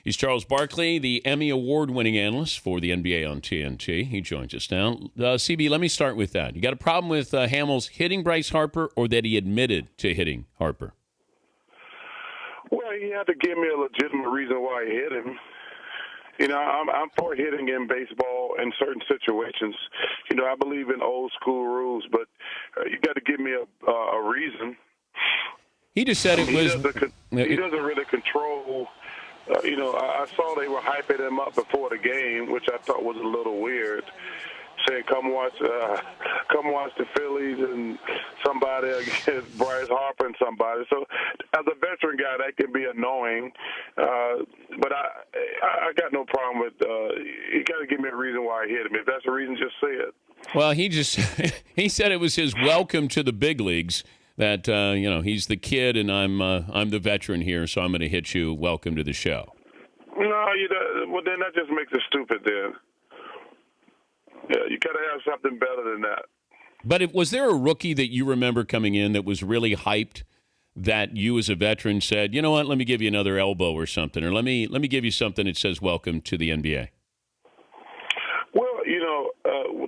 He's Charles Barkley, the Emmy Award-winning analyst for the NBA on TNT. He joins us now. CB, let me start with that. You got a problem with Hamels hitting Bryce Harper, or that he admitted to hitting Harper? Well, he had to give me a legitimate reason why he hit him. You know, I'm for hitting in baseball in certain situations. You know, I believe in old school rules, but you got to give me a reason. He just said it was. He doesn't really control. You know, I saw they were hyping him up before the game, which I thought was a little weird. Saying, "Come watch the Phillies and somebody against Bryce Harper and somebody." So, as a veteran guy, that can be annoying. But I got no problem with. You got to give me a reason why I hit him. If that's the reason, just say it. Well, he said it was his welcome to the big leagues. That you know, he's the kid and I'm the veteran here, so I'm going to hit you. Welcome to the show. No, well then that just makes it stupid. Then, yeah, you got to have something better than that. But was there a rookie that you remember coming in that was really hyped? That you as a veteran said, you know what, let me give you another elbow or something, or let me give you something that says welcome to the NBA. Well, you know,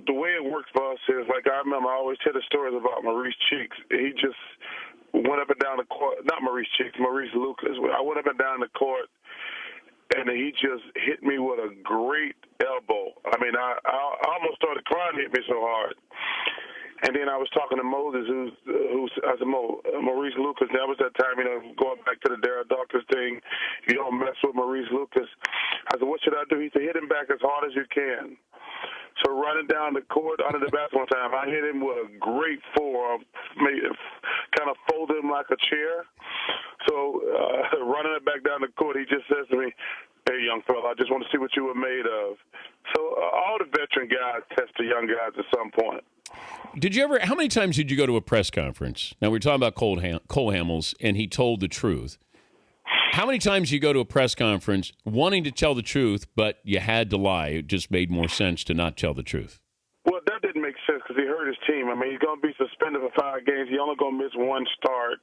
the way it works for us is, like, I remember I always tell the stories about Maurice Cheeks. He just went up and down the court, not Maurice Cheeks, Maurice Lucas. I went up and down the court, and he just hit me with a great elbow. I mean, I almost started crying. He hit me so hard. And then I was talking to Moses, who's I said, Maurice Lucas. That was that time, you know, going back to the Darryl Dawkins thing. You don't mess with Maurice Lucas. I said, what should I do? He said, hit him back as hard as you can. So running down the court under the basket one time, I hit him with a great forearm, kind of folded him like a chair. So running it back down the court, he just says to me, "Hey, young fella, I just want to see what you were made of." So all the veteran guys test the young guys at some point. How many times did you go to a press conference? Now, we're talking about Cole Hamels, and he told the truth. How many times you go to a press conference wanting to tell the truth, but you had to lie? It just made more sense to not tell the truth. Well, that didn't make sense because he hurt his team. I mean, he's going to be suspended for 5 games. He's only going to miss one start.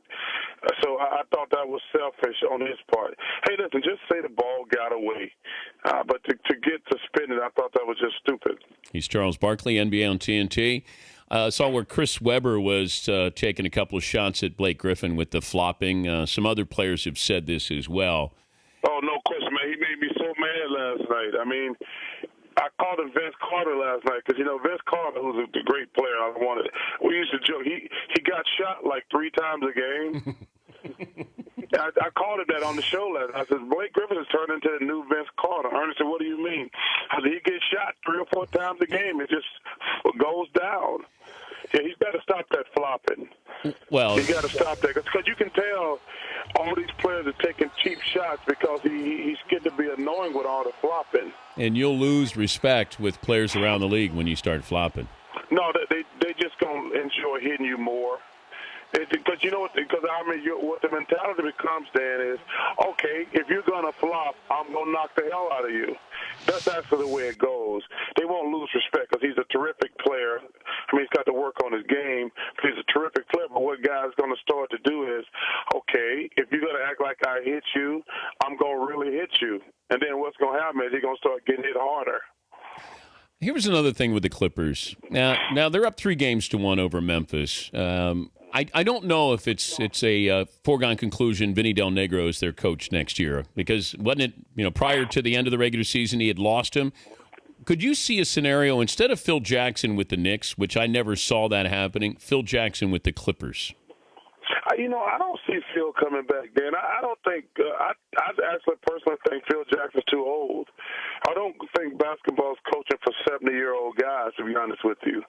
So I thought that was selfish on his part. Hey, listen, just say the ball got away. But to get suspended, I thought that was just stupid. He's Charles Barkley, NBA on TNT. Saw where Chris Webber was taking a couple of shots at Blake Griffin with the flopping. Some other players have said this as well. Oh, no question, man. He made me so mad last night. I mean, I called him Vince Carter last night because, you know, Vince Carter, who's a great player, we used to joke, he got shot like 3 times a game. I called him that on the show last night. I said, Blake Griffin has turned into the new Vince Carter. Ernest said, what do you mean? I said, he gets shot 3 or 4 times a game. It just goes down. Yeah, he's got to stop that flopping. Well, he's got to stop that because you can tell all these players are taking cheap shots because he's getting to be annoying with all the flopping. And you'll lose respect with players around the league when you start flopping. No, they just going to enjoy hitting you more. Because you know what? Because I mean, what the mentality becomes, Dan, is okay. If you're gonna flop, I'm gonna knock the hell out of you. That's actually the way it goes. They won't lose respect because he's a terrific player. I mean, he's got to work on his game, but he's a terrific player. But what guys gonna start to do is, okay, if you're gonna act like I hit you, I'm gonna really hit you. And then what's gonna happen is he's gonna start getting hit harder. Here's another thing with the Clippers. Now they're up 3-1 over Memphis. I don't know if it's a foregone conclusion Vinny Del Negro is their coach next year because wasn't it prior to the end of the regular season he had lost him. Could you see a scenario instead of Phil Jackson with the Knicks, which I never saw that happening, Phil Jackson with the Clippers? I don't see Phil coming back, Dan. I don't think I actually personally think Phil Jackson's too old. I don't think basketball's coaching for 70-year-old guys, to be honest with you.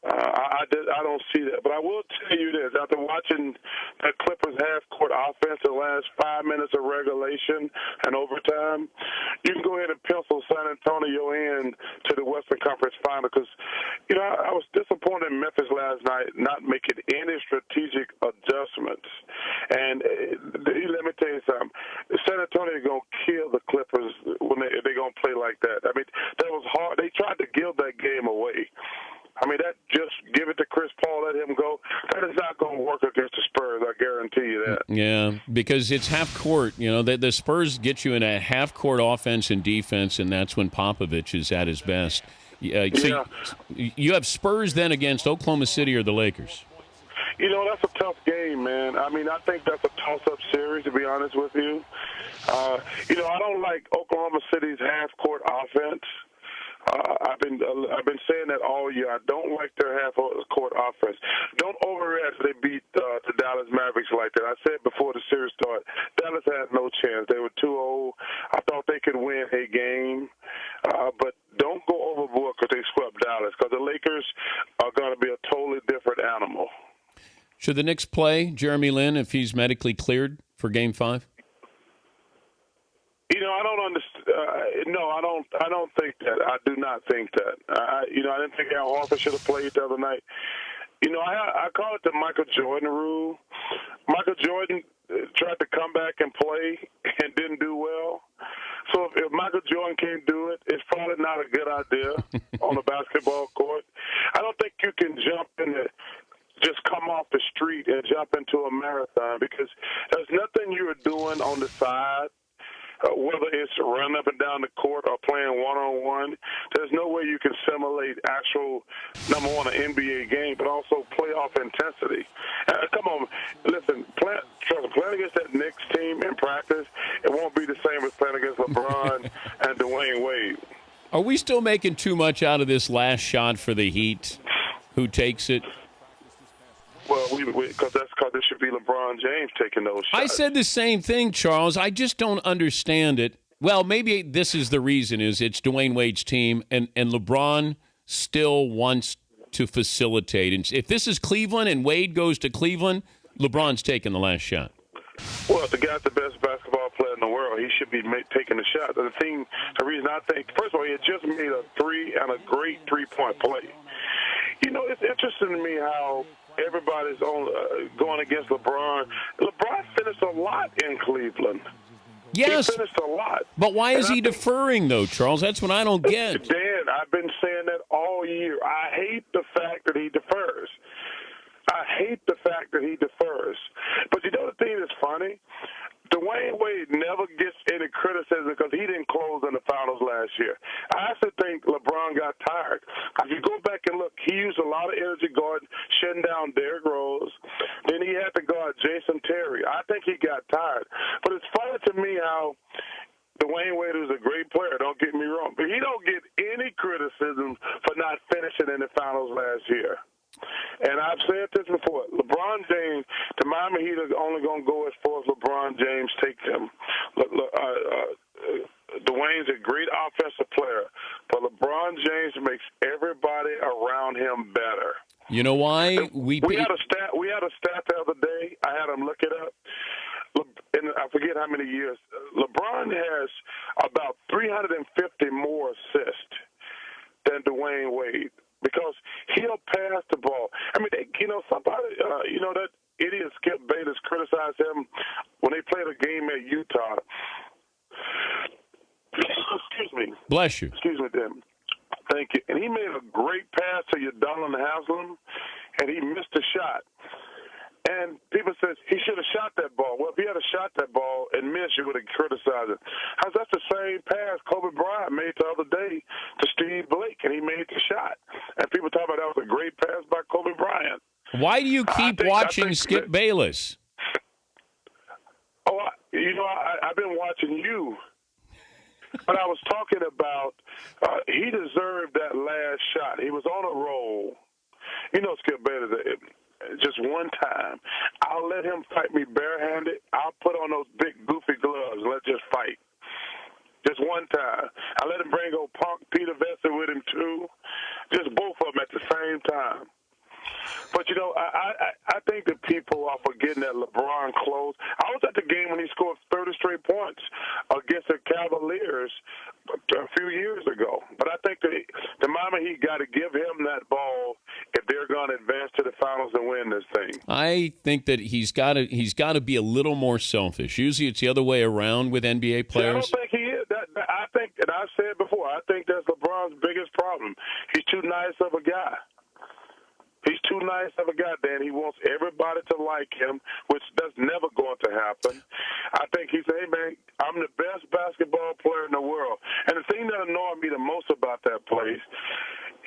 I don't see that. But I will tell you this. After watching that Clippers half-court offense the last 5 minutes of regulation and overtime, you can go ahead and pencil San Antonio in to the Western Conference Final because, I was disappointed in Memphis last night not making any strategic adjustments. And let me tell you something. San Antonio is going to kill the Clippers when they're going to play like that. I mean, that was hard. They tried to give that game away. I mean, that just give it to Chris Paul, let him go. That is not going to work against the Spurs. I guarantee you that. Yeah, because it's half court. You know, the Spurs get you in a half court offense and defense, and that's when Popovich is at his best. So you have Spurs then against Oklahoma City or the Lakers. You know, that's a tough game, man. I mean, I think that's a toss-up series, to be honest with you. You know, I don't like Oklahoma City's half-court offense. I've been saying that all year. I don't like their half-court offense. Don't overreact if they beat the Dallas Mavericks like that. I said before the series started, Dallas had no chance. They were too old. I thought they could win a game, but don't go overboard because they swept Dallas, because the Lakers are going to be a totally different animal. Should the Knicks play Jeremy Lin if he's medically cleared for Game 5? You know, I don't understand. No, I don't think that. I do not think that. I didn't think Al Horford should have played the other night. You know, I call it the Michael Jordan rule. Michael Jordan tried to come back and play and didn't do well. So if Michael Jordan can't do it, it's probably not a good idea on the basketball court. I don't think you can jump in the just come off the street and jump into a marathon, because there's nothing you're doing on the side, whether it's running up and down the court or playing one-on-one. There's no way you can simulate actual, number one, an NBA game, but also playoff intensity. Come on, listen, playing against that Knicks team in practice, it won't be the same as playing against LeBron and Dwayne Wade. Are we still making too much out of this last shot for the Heat? Who takes it? Well, because it should be LeBron James taking those shots. I said the same thing, Charles. I just don't understand it. Well, maybe this is the reason, is it's Dwayne Wade's team, and LeBron still wants to facilitate. And if this is Cleveland and Wade goes to Cleveland, LeBron's taking the last shot. Well, if the guy's the best basketball player in the world, he should be taking the shot. The reason I think, first of all, he had just made a three and a great three-point play. You know, it's interesting to me how everybody's going against LeBron. LeBron finished a lot in Cleveland. Yes. He finished a lot. But why is he deferring, though, Charles? That's what I don't get. Dan, I've been saying that all year. I hate the fact that he defers. But you know the thing that's funny? Dwayne Wade never gets any criticism because he didn't close in the finals last year. I actually think LeBron got tired. If you go back and look, he used a lot of energy guarding, shutting down Derrick Rose. Then he had to guard Jason Terry. I think he got tired. But it's funny to me how Dwayne Wade is a great player, don't get me wrong, but he don't get any criticism for not finishing in the finals last year. And I've said this before. LeBron James, the Miami Heat are only going to go as far as LeBron James takes them. Dwayne's a great offensive player, but LeBron James makes everybody around him better. You know why? We had a stat the other day. I had him look it up. And I forget how many years. LeBron has about 350 more assists than Dwayne Wade, because he'll pass the ball. I mean, somebody, that idiot Skip Bayless criticized him when they played a game at Utah. Excuse me. Bless you. Excuse me, Dan. Thank you. And he made a great pass to Udonis Haslem, and he missed a shot. And people said he should have shot that ball. Well, if he had shot that ball and missed, you would have criticized it. That's the same pass Kobe Bryant made the other day to Steve Blake, and he made the shot. And people talk about that was a great pass by Kobe Bryant. Why do you keep watching Skip Bayless? Oh, I've been watching you. But I was talking about he deserved that last shot. He was on a roll. You know, Skip Bayless, just one time, I'll let him fight me barehanded. I'll put on those big goofy gloves and let's just fight. Just one time. I let him bring old Punk Peter Vesey with him too. Just both of them at the same time. But, I think that people are forgetting that LeBron closed. I was at the game when he scored 30 straight points against the Cavaliers a few years ago. But I think that the Miami Heat got to give him that ball if they're going to advance to the finals and win this thing. I think that he's got to be a little more selfish. Usually it's the other way around with NBA players. I don't think he is. I think, and I said before, I think that's LeBron's biggest problem. He's too nice of a guy. He's too nice of a guy, Dan. He wants everybody to like him, which that's never going to happen. I think he said, hey, man, I'm the best basketball player in the world. And the thing that annoyed me the most about that place,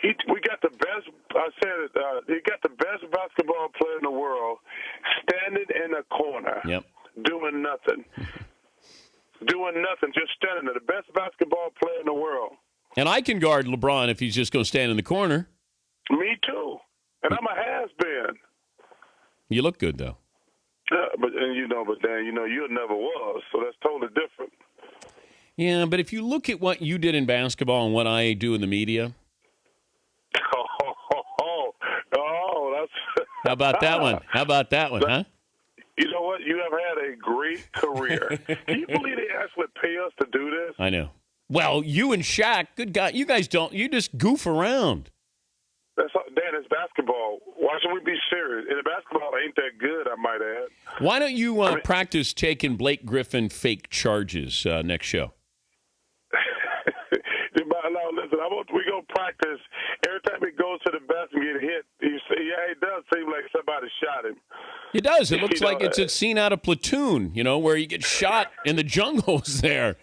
we got the best, he got the best basketball player in the world standing in a corner doing nothing. Doing nothing, just standing there. The best basketball player in the world. And I can guard LeBron if he's just going to stand in the corner. Me too. And I'm a has-been. You look good, though. But Dan, you never was, so that's totally different. Yeah, but if you look at what you did in basketball and what I do in the media. That's. How about that one? Huh? You know what? You have had a great career. Can you believe they actually pay us to do this? I know. Well, you and Shaq, good God, you guys don't. You just goof around. Dan, it's basketball. Why should we be serious? And the basketball ain't that good, I might add. Why don't you practice taking Blake Griffin fake charges next show? Listen, we're going to practice. Every time he goes to the basket and get hit, it does seem like somebody shot him. It does. It looks like it's a scene out of Platoon, where you get shot in the jungles there.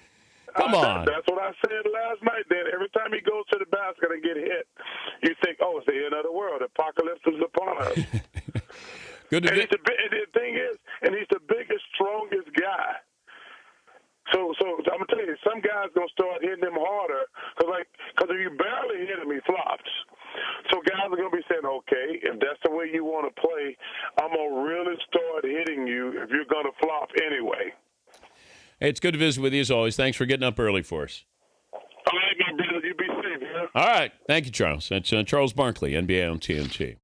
Come on. That's what I said last night, Dan. Every time he goes to the basket and get hit, you think, oh, it's the end of the world. Apocalypse is upon us. Good to and the thing is, he's the biggest, strongest guy. So I'm gonna tell you, some guys gonna start hitting him harder because if you barely hit him, he flops. So guys are gonna be saying, okay, if that's the way you want to play, I'm gonna really start hitting you if you're gonna flop anyway. Hey, it's good to visit with you as always. Thanks for getting up early for us. All right, my brother, you be safe, man. All right, thank you, Charles. That's Charles Barkley, NBA on TNT.